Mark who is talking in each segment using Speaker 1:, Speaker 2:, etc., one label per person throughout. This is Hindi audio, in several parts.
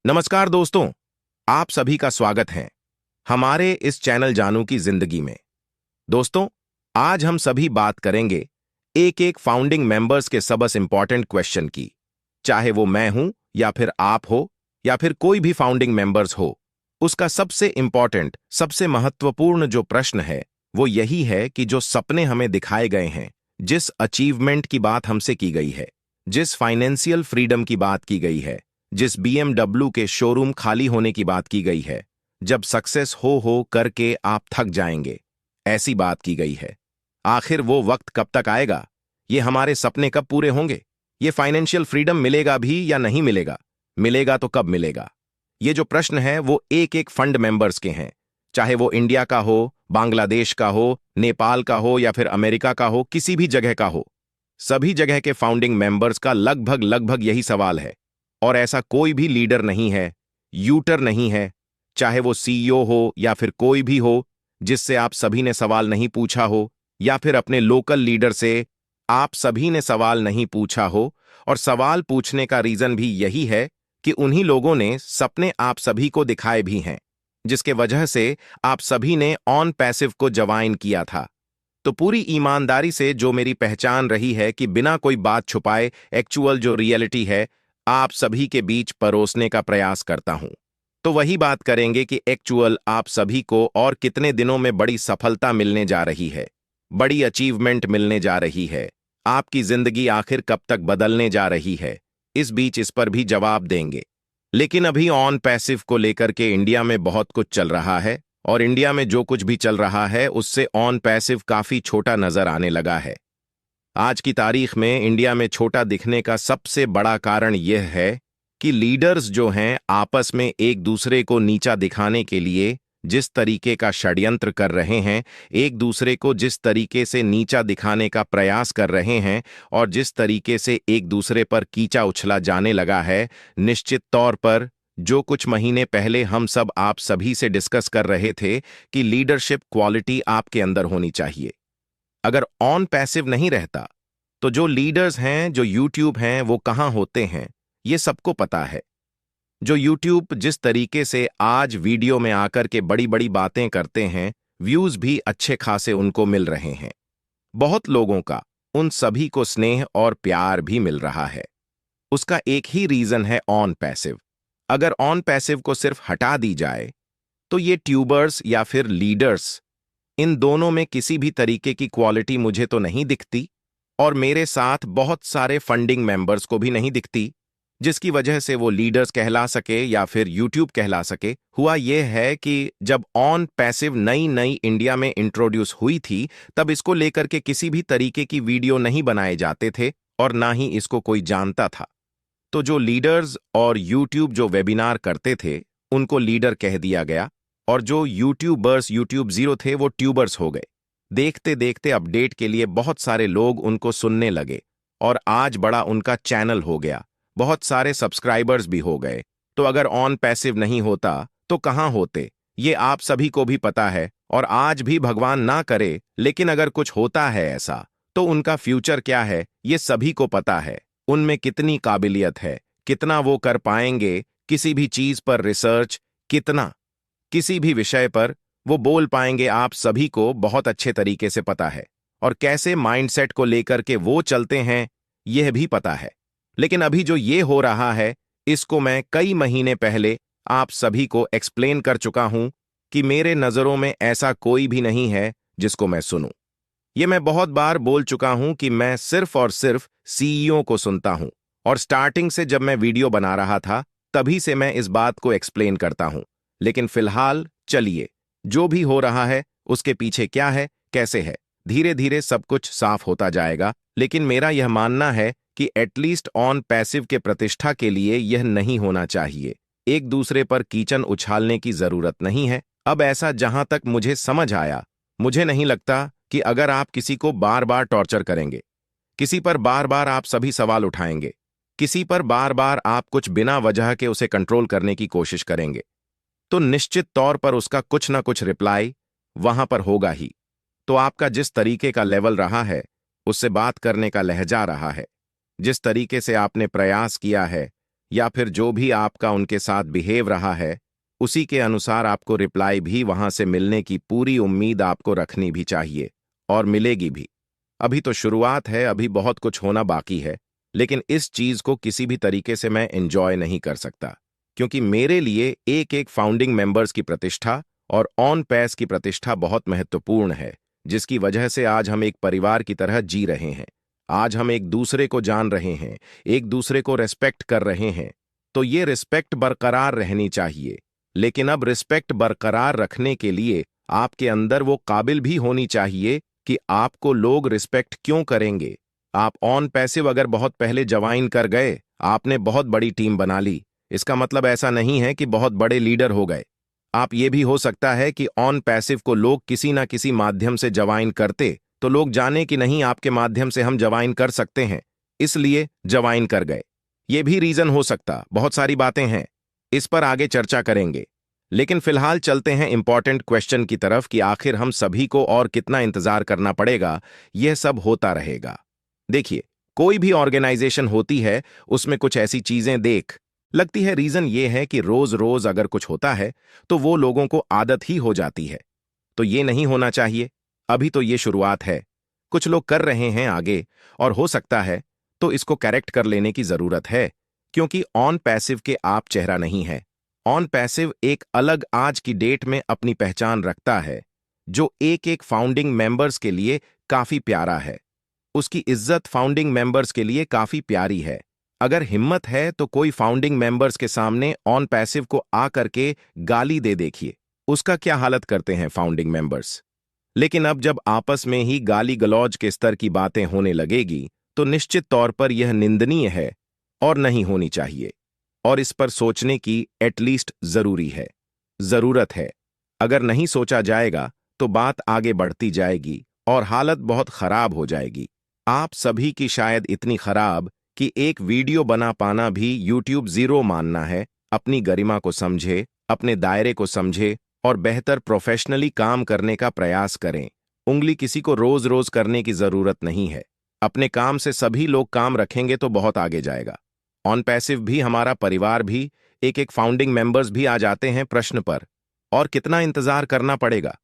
Speaker 1: नमस्कार दोस्तों, आप सभी का स्वागत है हमारे इस चैनल जानू की जिंदगी में। दोस्तों, आज हम सभी बात करेंगे एक एक फाउंडिंग मेंबर्स के सबसे इंपॉर्टेंट क्वेश्चन की। चाहे वो मैं हूं या फिर आप हो या फिर कोई भी फाउंडिंग मेंबर्स हो, उसका सबसे इंपॉर्टेंट, सबसे महत्वपूर्ण जो प्रश्न है वो यही है कि जो सपने हमें दिखाए गए हैं, जिस अचीवमेंट की बात हमसे की गई है, जिस फाइनेंशियल फ्रीडम की बात की गई है, जिस BMW के शोरूम खाली होने की बात की गई है, जब सक्सेस हो करके आप थक जाएंगे, ऐसी बात की गई है। आखिर वो वक्त कब तक आएगा? ये हमारे सपने कब पूरे होंगे? ये फाइनेंशियल फ्रीडम मिलेगा भी या नहीं मिलेगा? मिलेगा तो कब मिलेगा? ये जो प्रश्न है वो एक एक फंड मेंबर्स के हैं। चाहे वो इंडिया का हो, बांग्लादेश का हो, नेपाल का हो या फिर अमेरिका का हो, किसी भी जगह का हो, सभी जगह के फाउंडिंग मेंबर्स का लगभग लगभग यही सवाल है। और ऐसा कोई भी लीडर नहीं है, यूटर नहीं है, चाहे वो CEO हो या फिर कोई भी हो, जिससे आप सभी ने सवाल नहीं पूछा हो, या फिर अपने लोकल लीडर से आप सभी ने सवाल नहीं पूछा हो। और सवाल पूछने का रीजन भी यही है कि उन्हीं लोगों ने सपने आप सभी को दिखाए भी हैं, जिसके वजह से आप सभी ने ऑन पैसिव को ज्वाइन किया था। तो पूरी ईमानदारी से जो मेरी पहचान रही है कि बिना कोई बात छुपाए एक्चुअल जो रियलिटी है, आप सभी के बीच परोसने का प्रयास करता हूं। तो वही बात करेंगे कि एक्चुअल आप सभी को और कितने दिनों में बड़ी सफलता मिलने जा रही है, बड़ी अचीवमेंट मिलने जा रही है, आपकी जिंदगी आखिर कब तक बदलने जा रही है, इस बीच इस पर भी जवाब देंगे। लेकिन अभी ऑन पैसिव को लेकर के इंडिया में बहुत कुछ चल रहा है, और इंडिया में जो कुछ भी चल रहा है उससे ऑन पैसिव काफी छोटा नजर आने लगा है। आज की तारीख में इंडिया में छोटा दिखने का सबसे बड़ा कारण यह है कि लीडर्स जो हैं आपस में एक दूसरे को नीचा दिखाने के लिए जिस तरीके का षड्यंत्र कर रहे हैं, एक दूसरे को जिस तरीके से नीचा दिखाने का प्रयास कर रहे हैं, और जिस तरीके से एक दूसरे पर कीचा उछला जाने लगा है, निश्चित तौर पर जो कुछ महीने पहले हम सब आप सभी से डिस्कस कर रहे थे कि लीडरशिप क्वालिटी आपके अंदर होनी चाहिए। अगर ऑन पैसिव नहीं रहता तो जो लीडर्स हैं, जो यूट्यूब हैं, वो कहां होते हैं, ये सबको पता है। जो यूट्यूब जिस तरीके से आज वीडियो में आकर के बड़ी बड़ी बातें करते हैं, व्यूज भी अच्छे खासे उनको मिल रहे हैं, बहुत लोगों का उन सभी को स्नेह और प्यार भी मिल रहा है। उसका एक ही रीजन है ऑन पैसिव। अगर ऑन पैसिव को सिर्फ हटा दी जाए तो ये ट्यूबर्स या फिर लीडर्स, इन दोनों में किसी भी तरीके की क्वालिटी मुझे तो नहीं दिखती, और मेरे साथ बहुत सारे फंडिंग मेंबर्स को भी नहीं दिखती, जिसकी वजह से वो लीडर्स कहला सके या फिर यूट्यूब कहला सके। हुआ यह है कि जब ऑन पैसिव नई नई इंडिया में इंट्रोड्यूस हुई थी, तब इसको लेकर के किसी भी तरीके की वीडियो नहीं बनाए जाते थे और ना ही इसको कोई जानता था। तो जो लीडर्स और यूट्यूब जो वेबिनार करते थे, उनको लीडर कह दिया गया, और जो यूट्यूबर्स यूट्यूब जीरो थे वो ट्यूबर्स हो गए। देखते देखते अपडेट के लिए बहुत सारे लोग उनको सुनने लगे, और आज बड़ा उनका चैनल हो गया, बहुत सारे सब्सक्राइबर्स भी हो गए। तो अगर ऑन पैसिव नहीं होता तो कहां होते, ये आप सभी को भी पता है। और आज भी भगवान ना करे, लेकिन अगर कुछ होता है ऐसा, तो उनका फ्यूचर क्या है ये सभी को पता है। उनमें कितनी काबिलियत है, कितना वो कर पाएंगे, किसी भी चीज पर रिसर्च, कितना किसी भी विषय पर वो बोल पाएंगे, आप सभी को बहुत अच्छे तरीके से पता है। और कैसे माइंडसेट को लेकर के वो चलते हैं, यह भी पता है। लेकिन अभी जो ये हो रहा है, इसको मैं कई महीने पहले आप सभी को एक्सप्लेन कर चुका हूं कि मेरे नजरों में ऐसा कोई भी नहीं है जिसको मैं सुनूं। ये मैं बहुत बार बोल चुका हूं कि मैं सिर्फ और सिर्फ CEO को सुनता हूं, और स्टार्टिंग से जब मैं वीडियो बना रहा था तभी से मैं इस बात को एक्सप्लेन करता हूं। लेकिन फिलहाल चलिए, जो भी हो रहा है उसके पीछे क्या है, कैसे है, धीरे धीरे सब कुछ साफ होता जाएगा। लेकिन मेरा यह मानना है कि एटलीस्ट ऑन पैसिव के प्रतिष्ठा के लिए यह नहीं होना चाहिए। एक दूसरे पर कीचन उछालने की जरूरत नहीं है। अब ऐसा जहां तक मुझे समझ आया, मुझे नहीं लगता कि अगर आप किसी को बार बार टॉर्चर करेंगे, किसी पर बार बार आप सभी सवाल उठाएंगे, किसी पर बार बार आप कुछ बिना वजह के उसे कंट्रोल करने की कोशिश करेंगे, तो निश्चित तौर पर उसका कुछ ना कुछ रिप्लाई वहां पर होगा ही। तो आपका जिस तरीके का लेवल रहा है, उससे बात करने का लहजा रहा है, जिस तरीके से आपने प्रयास किया है, या फिर जो भी आपका उनके साथ बिहेव रहा है उसी के अनुसार आपको रिप्लाई भी वहां से मिलने की पूरी उम्मीद आपको रखनी भी चाहिए, और मिलेगी भी। अभी तो शुरुआत है, अभी बहुत कुछ होना बाकी है, लेकिन इस चीज को किसी भी तरीके से मैं एंजॉय नहीं कर सकता, क्योंकि मेरे लिए एक एक फाउंडिंग मेंबर्स की प्रतिष्ठा और ऑन पैस की प्रतिष्ठा बहुत महत्वपूर्ण है, जिसकी वजह से आज हम एक परिवार की तरह जी रहे हैं। आज हम एक दूसरे को जान रहे हैं, एक दूसरे को रेस्पेक्ट कर रहे हैं। तो ये रिस्पेक्ट बरकरार रहनी चाहिए, लेकिन अब रिस्पेक्ट बरकरार रखने के लिए आपके अंदर वो काबिल भी होनी चाहिए कि आपको लोग रिस्पेक्ट क्यों करेंगे। आप ऑन पैसिव अगर बहुत पहले ज्वाइन कर गए, आपने बहुत बड़ी टीम बना ली, इसका मतलब ऐसा नहीं है कि बहुत बड़े लीडर हो गए। आप ये भी हो सकता है कि ऑन पैसिव को लोग किसी ना किसी माध्यम से ज्वाइन करते तो लोग जाने कि नहीं आपके माध्यम से हम ज्वाइन कर सकते हैं, इसलिए ज्वाइन कर गए। ये भी रीजन हो सकता, बहुत सारी बातें हैं, इस पर आगे चर्चा करेंगे। लेकिन फिलहाल चलते हैं इंपॉर्टेंट क्वेश्चन की तरफ कि आखिर हम सभी को और कितना इंतजार करना पड़ेगा, यह सब होता रहेगा। देखिए, कोई भी ऑर्गेनाइजेशन होती है, उसमें कुछ ऐसी चीजें देख लगती है। रीजन ये है कि रोज रोज अगर कुछ होता है तो वो लोगों को आदत ही हो जाती है। तो ये नहीं होना चाहिए। अभी तो ये शुरुआत है, कुछ लोग कर रहे हैं आगे, और हो सकता है तो इसको करेक्ट कर लेने की जरूरत है, क्योंकि ऑन पैसिव के आप चेहरा नहीं है। ऑन पैसिव एक अलग आज की डेट में अपनी पहचान रखता है, जो एक एक फाउंडिंग मेंबर्स के लिए काफी प्यारा है। उसकी इज्जत फाउंडिंग मेंबर्स के लिए काफी प्यारी है। अगर हिम्मत है तो कोई फाउंडिंग मेंबर्स के सामने ऑन पैसिव को आ करके गाली दे देखिए, उसका क्या हालत करते हैं फाउंडिंग मेंबर्स। लेकिन अब जब आपस में ही गाली गलौज के स्तर की बातें होने लगेगी तो निश्चित तौर पर यह निंदनीय है और नहीं होनी चाहिए, और इस पर सोचने की एटलीस्ट जरूरत है। अगर नहीं सोचा जाएगा तो बात आगे बढ़ती जाएगी और हालत बहुत खराब हो जाएगी। आप सभी की शायद इतनी खराब कि एक वीडियो बना पाना भी यूट्यूब जीरो मानना है। अपनी गरिमा को समझे, अपने दायरे को समझे और बेहतर प्रोफेशनली काम करने का प्रयास करें। उंगली किसी को रोज रोज करने की जरूरत नहीं है। अपने काम से सभी लोग काम रखेंगे तो बहुत आगे जाएगा। ऑन पैसिव भी हमारा परिवार भी, एक एक फाउंडिंग मेंबर्स भी आ जाते हैं प्रश्न पर, और कितना इंतजार करना पड़ेगा।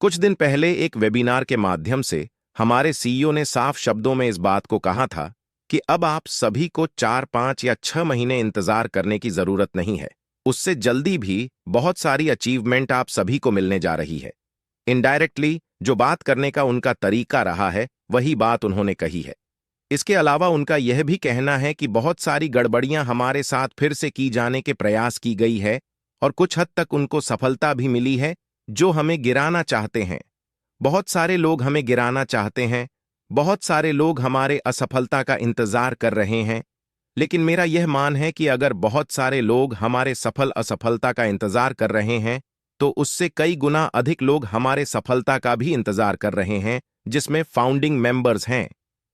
Speaker 1: कुछ दिन पहले एक वेबिनार के माध्यम से हमारे सीईओ ने साफ शब्दों में इस बात को कहा था कि अब आप सभी को 4, 5 या 6 महीने इंतजार करने की जरूरत नहीं है। उससे जल्दी भी बहुत सारी अचीवमेंट आप सभी को मिलने जा रही है। इनडायरेक्टली जो बात करने का उनका तरीका रहा है वही बात उन्होंने कही है। इसके अलावा उनका यह भी कहना है कि बहुत सारी गड़बड़ियां हमारे साथ फिर से की जाने के प्रयास की गई है और कुछ हद तक उनको सफलता भी मिली है, जो हमें गिराना चाहते हैं। बहुत सारे लोग हमें गिराना चाहते हैं, बहुत सारे लोग हमारे असफलता का इंतजार कर रहे हैं। लेकिन मेरा यह मान है कि अगर बहुत सारे लोग हमारे सफल असफलता का इंतजार कर रहे हैं तो उससे कई गुना अधिक लोग हमारे सफलता का भी इंतजार कर रहे हैं, जिसमें फाउंडिंग मेंबर्स हैं।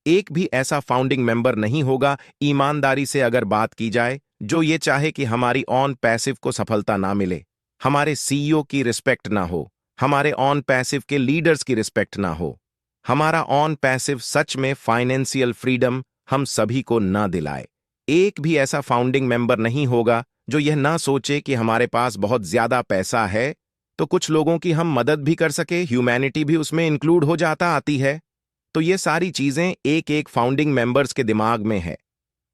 Speaker 1: एक भी ऐसा फाउंडिंग मेंबर नहीं होगा, ईमानदारी से अगर बात की जाए, जो ये चाहे कि हमारी ऑन पैसिव को सफलता ना मिले, हमारे सीईओ की रिस्पेक्ट ना हो, हमारे ऑन पैसिव के लीडर्स की रिस्पेक्ट ना हो, हमारा ऑन पैसिव सच में फाइनेंशियल फ्रीडम हम सभी को ना दिलाए। एक भी ऐसा फाउंडिंग मेंबर नहीं होगा जो यह ना सोचे कि हमारे पास बहुत ज्यादा पैसा है तो कुछ लोगों की हम मदद भी कर सके, ह्यूमैनिटी भी उसमें इंक्लूड हो जाता आती है। तो ये सारी चीजें एक एक फाउंडिंग मेंबर्स के दिमाग में है।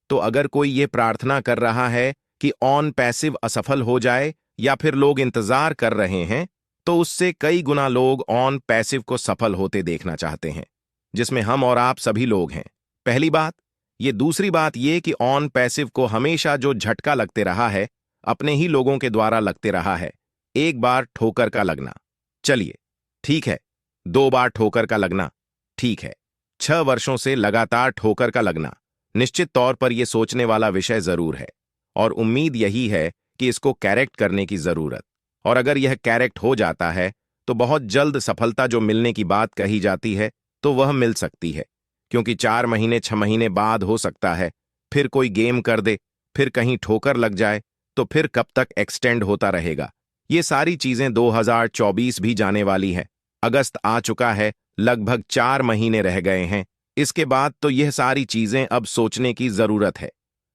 Speaker 1: तो अगर कोई ये प्रार्थना कर रहा है कि ऑन पैसिव असफल हो जाए या फिर लोग इंतजार कर रहे हैं, तो उससे कई गुना लोग ऑन पैसिव को सफल होते देखना चाहते हैं, जिसमें हम और आप सभी लोग हैं। पहली बात ये। दूसरी बात ये कि ऑन पैसिव को हमेशा जो झटका लगते रहा है, अपने ही लोगों के द्वारा लगते रहा है। एक बार ठोकर का लगना, चलिए ठीक है। 2 बार ठोकर का लगना, ठीक है। 6 वर्षों से लगातार ठोकर का लगना, निश्चित तौर पर यह सोचने वाला विषय जरूर है, और उम्मीद यही है कि इसको कैरेक्ट करने की जरूरत। और अगर यह कैरेक्ट हो जाता है तो बहुत जल्द सफलता जो मिलने की बात कही जाती है तो वह मिल सकती है, क्योंकि 4 महीने 6 महीने बाद हो सकता है फिर कोई गेम कर दे, फिर कहीं ठोकर लग जाए, तो फिर कब तक एक्सटेंड होता रहेगा। ये सारी चीजें 2024 भी जाने वाली है। अगस्त आ चुका है, लगभग 4 महीने रह गए हैं। इसके बाद तो यह सारी चीजें अब सोचने की जरूरत है।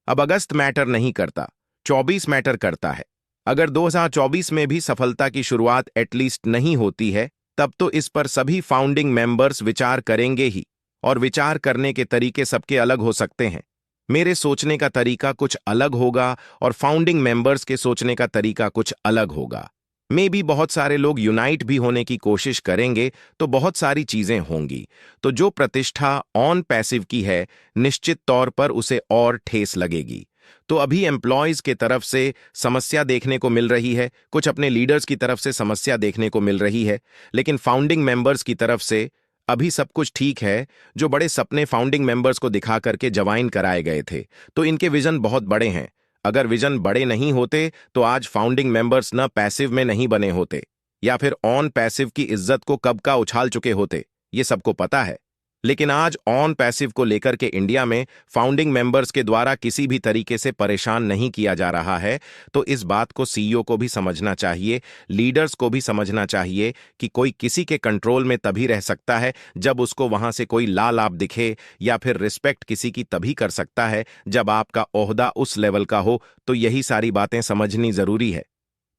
Speaker 1: अब अगस्त मैटर नहीं करता, 24 मैटर करता है। अगर 2024 में भी सफलता की शुरुआत एटलीस्ट नहीं होती है, तब तो इस पर सभी फाउंडिंग मेंबर्स विचार करेंगे ही, और विचार करने के तरीके सबके अलग हो सकते हैं। मेरे सोचने का तरीका कुछ अलग होगा और फाउंडिंग मेंबर्स के सोचने का तरीका कुछ अलग होगा। मे भी बहुत सारे लोग यूनाइट भी होने की कोशिश करेंगे तो बहुत सारी चीजें होंगी। तो जो प्रतिष्ठा ऑन पैसिव की है, निश्चित तौर पर उसे और ठेस लगेगी। तो अभी एम्प्लॉयज के तरफ से समस्या देखने को मिल रही है, कुछ अपने लीडर्स की तरफ से समस्या देखने को मिल रही है, लेकिन फाउंडिंग मेंबर्स की तरफ से अभी सब कुछ ठीक है। जो बड़े सपने फाउंडिंग मेंबर्स को दिखा करके जवाइन कराए गए थे, तो इनके विजन बहुत बड़े हैं। अगर विजन बड़े नहीं होते तो आज फाउंडिंग मेंबर्स न पैसिव में नहीं बने होते, या फिर ऑन पैसिव की इज्जत को कब का उछाल चुके होते, ये सबको पता है। लेकिन आज ऑन पैसिव को लेकर के इंडिया में फाउंडिंग मेंबर्स के द्वारा किसी भी तरीके से परेशान नहीं किया जा रहा है। तो इस बात को सीईओ को भी समझना चाहिए, लीडर्स को भी समझना चाहिए कि कोई किसी के कंट्रोल में तभी रह सकता है जब उसको वहां से कोई लाभ दिखे, या फिर रिस्पेक्ट किसी की तभी कर सकता है जब आपका ओहदा उस लेवल का हो। तो यही सारी बातें समझनी जरूरी है।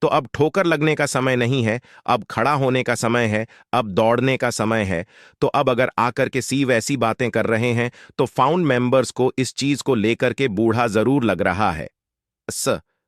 Speaker 1: तो अब ठोकर लगने का समय नहीं है, अब खड़ा होने का समय है, अब दौड़ने का समय है। तो अब अगर आकर के सी वैसी बातें कर रहे हैं तो फाउंड मेंबर्स को इस चीज को लेकर के बूढ़ा जरूर लग रहा है।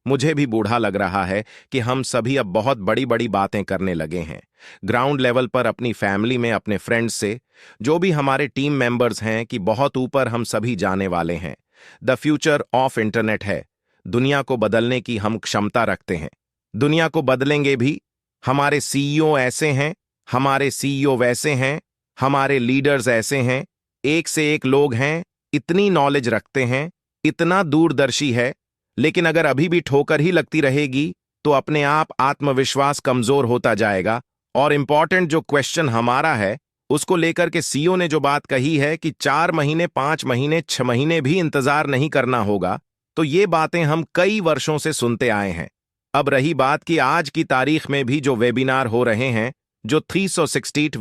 Speaker 1: मुझे भी बूढ़ा लग रहा है कि हम सभी अब बहुत बड़ी बड़ी बातें करने लगे हैं ग्राउंड लेवल पर, अपनी फैमिली में, अपने फ्रेंड्स से, जो भी हमारे टीम मेंबर्स हैं, कि बहुत ऊपर हम सभी जाने वाले हैं। द फ्यूचर ऑफ इंटरनेट है। दुनिया को बदलने की हम क्षमता रखते हैं, दुनिया को बदलेंगे भी। हमारे सीईओ ऐसे हैं, हमारे सीईओ वैसे हैं, हमारे लीडर्स ऐसे हैं, एक से एक लोग हैं, इतनी नॉलेज रखते हैं, इतना दूरदर्शी है। लेकिन अगर अभी भी ठोकर ही लगती रहेगी तो अपने आप आत्मविश्वास कमजोर होता जाएगा। और इंपॉर्टेंट जो क्वेश्चन हमारा है, उसको लेकर के सीईओ ने जो बात कही है कि 4 महीने, 5 महीने, 6 महीने भी इंतजार नहीं करना होगा, तो ये बातें हम कई वर्षों से सुनते आए हैं। अब रही बात कि आज की तारीख में भी जो वेबिनार हो रहे हैं, जो 360